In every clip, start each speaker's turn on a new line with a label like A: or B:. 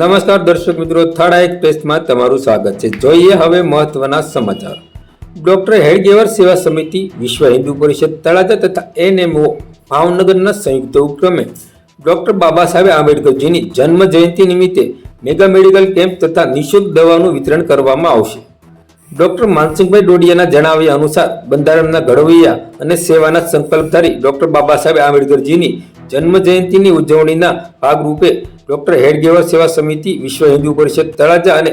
A: નમસ્કાર દર્શક મિત્રો, થર્ડ એક્સપ્રેસમાં તમારું સ્વાગત છે। જોઈએ હવે મહત્વના સમાચાર। ડોક્ટર હેડગેવાર સેવા સમિતિ, વિશ્વ હિન્દુ પરિષદ તળાજા તથા એનએમઓ ભાવનગરના સંયુક્ત ઉપક્રમે ડોક્ટર બાબા સાહેબ આંબેડકરજીની જન્મ જયંતિ નિમિત્તે મેગા મેડિકલ કેમ્પ તથા નિઃશુલ્ક દવાનું વિતરણ કરવામાં આવશે। ડોક્ટર માનસિંહભાઈ ડોડિયાના જણાવ્યા અનુસાર બંધારણના ઘડવૈયા અને સેવાના સંકલ્પધારી ડોક્ટર બાબા સાહેબ આંબેડકરજીની જન્મ જયંતિની ઉજવણીના ભાગરૂપે ડોક્ટર હેડગેવાર સેવા સમિતિ, વિશ્વ હિન્દુ પરિષદ તળાજા અને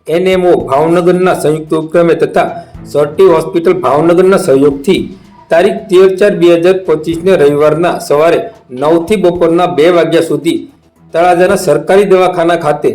A: એનએમઓ ભાવનગરના સંયુક્ત ઉપક્રમે તથા સર્ટી હોસ્પિટલ ભાવનગરના સહયોગથી તારીખ 13/4/2025ને રવિવારના સવારે 9 થી બપોરના 2 વાગ્યા સુધી તળાજાના સરકારી દવાખાના ખાતે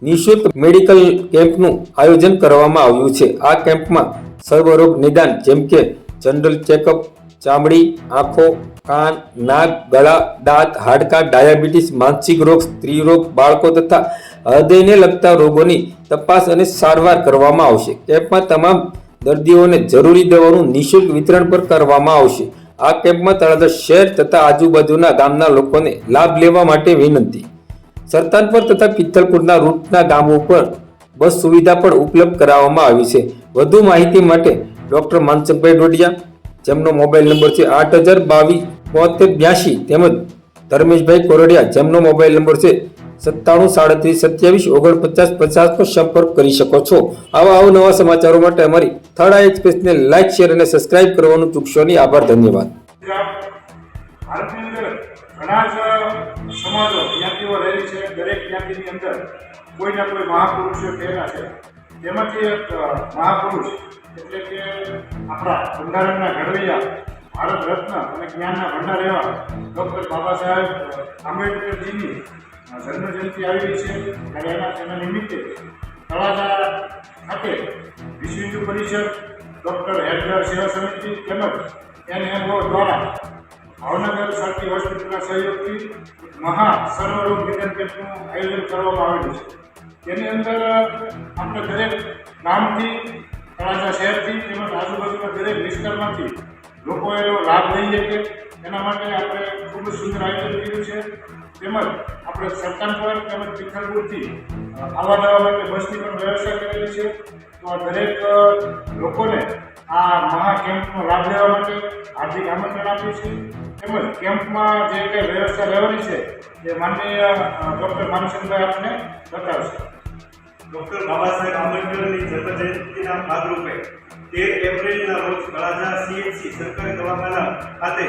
A: નિઃશુલ્ક મેડિકલ કેમ્પનું આયોજન કરવામાં આવ્યું છે। આ કેમ્પમાં સર્વરોગ નિદાન જેમ કે જનરલ ચેકઅપ, ચામડી, આંખો, કાન, નાક, ગળા, દાંત, હાડકાં, ડાયાબિટીસ, માનસિક રોગ, સ્ત્રી રોગ, બાળકો તથા હૃદયને લગતા રોગોની તપાસ અને સારવાર કરવામાં આવશે। કેમ્પમાં તમામ દર્દીઓને જરૂરી દવાનું નિઃશુલ્ક વિતરણ પર કરવામાં આવશે। આ કેમ્પમાં તળાજા શહેર તથા આજુબાજુના ગામના લોકોને લાભ લેવા માટે વિનંતી। સરતાનપર તથા પિત્તલપુરના રૂટના ગામો પર બસ સુવિધા પણ ઉપલબ્ધ કરાવવામાં આવી છે। વધુ માહિતી માટે ડોક્ટર માનસિંહભાઈ ડોડિયા, જેમનો મોબાઈલ નંબર છે 8022 7282, તેમજ ધર્મેશભાઈ કોરડિયા, જેમનો મોબાઈલ નંબર છે 9737274950 નો સંપર્ક કરી શકો છો। આવા અવનવા સમાચારો માટે અમારી થર્ડ આઈ એક્સપ્રેસને લાઇક, શેર અને સબસ્ક્રાઇબ કરવાનું ચૂકશો નહીં। આભાર, ધન્યવાદ।
B: ભારતની અંદર ઘણા જ સમાજો જ્ઞાતિઓ રહેલી છે। દરેક જ્ઞાતિની અંદર કોઈના કોઈ મહાપુરુષો થયેલા છે। તેમાંથી એક મહાપુરુષ એટલે કે આપણા બંધારણના ઘડવૈયા, ભારત રત્ન અને જ્ઞાનના ભંડાર એવા ડૉક્ટર બાબા સાહેબ આંબેડકરજીની જન્મ જયંતિ આવેલી છે। ત્યારે તેના નિમિત્તે તળાજા ખાતે વિશ્વ હિન્દુ પરિષદ, ડૉક્ટર હેડગેવાર સેવા સમિતિ તેમજ એનએમઓ દ્વારા ભાવનગર સર્ટી હોસ્પિટલના સહયોગથી મહા સર્વરોગ નિદાન કેમ્પનું આયોજન કરવામાં આવેલું છે। તેની અંદર આપણે દરેક ગામથી, તળાજા શહેરથી તેમજ આજુબાજુના દરેક વિસ્તારમાંથી લોકો એનો લાભ લઈ શકે એના માટે આપણે ખૂબ જ સુંદર આયોજન કર્યું છે। તેમજ આપણે સરતાનપર તેમજ પિત્તલપુરથી આવવા જવા માટે બસની પણ વ્યવસ્થા કરેલી છે। તો આ દરેક લોકોને આ મહા કેમ્પનો લાભ લેવા માટે હાર્દિક આમંત્રણ આપ્યું છે। તેમજ કેમ્પમાં જે કંઈ વ્યવસ્થા રહેવાની છે એ માનનીય ડૉક્ટર માનસિંહભાઈ આપને બતાવશે।
C: ડૉક્ટર બાબા સાહેબ આંબેડકરની જન્મજયંતિના ભાગરૂપે 13 એપ્રિલના રોજ તળાજા સીએચસી સરકારી દવાખાના ખાતે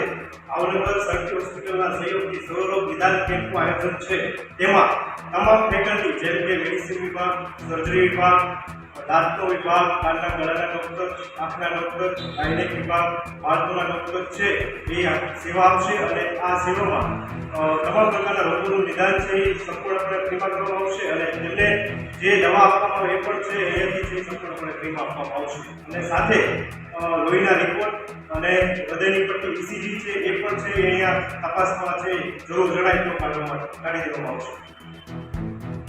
C: ભાવનગર સર્ટી હોસ્પિટલના સહયોગથી સર્વરોગ નિદાન કેમ્પનું આયોજન છે। તેમાં તમામ ફેકલ્ટી જેમ કે મેડિસિન વિભાગ, સર્જરી વિભાગ, દાંતનો વિભાગ, કાનના ગળાના ડૉક્ટર, આંખના ડૉક્ટર, ગાયનેક વિભાગ, બાળકોના ડૉક્ટર છે એ સેવા આપશે અને આ સેવામાં તમામ પ્રકારના રોગોનું નિદાન છે એ સંપૂર્ણપણે ફ્રીમાં કરવામાં આવશે અને તેમને જે દવા આપવામાં આવે એ પણ છે એથી છે સંપૂર્ણપણે ફ્રીમાં આપવામાં આવશે। અને સાથે લોહીના રિપોર્ટ અને હૃદયની પટ્ટી ઇસીજી છે એ પણ છે એ અહીંયા તપાસમાં છે જરૂર જણાય તો કાઢી દેવામાં આવશે।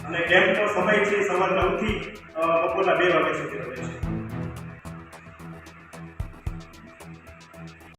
C: અને કેમ્પનો સમય છે સવાર 9 થી બપોરના 2 વાગ્યા સુધી રહે છે।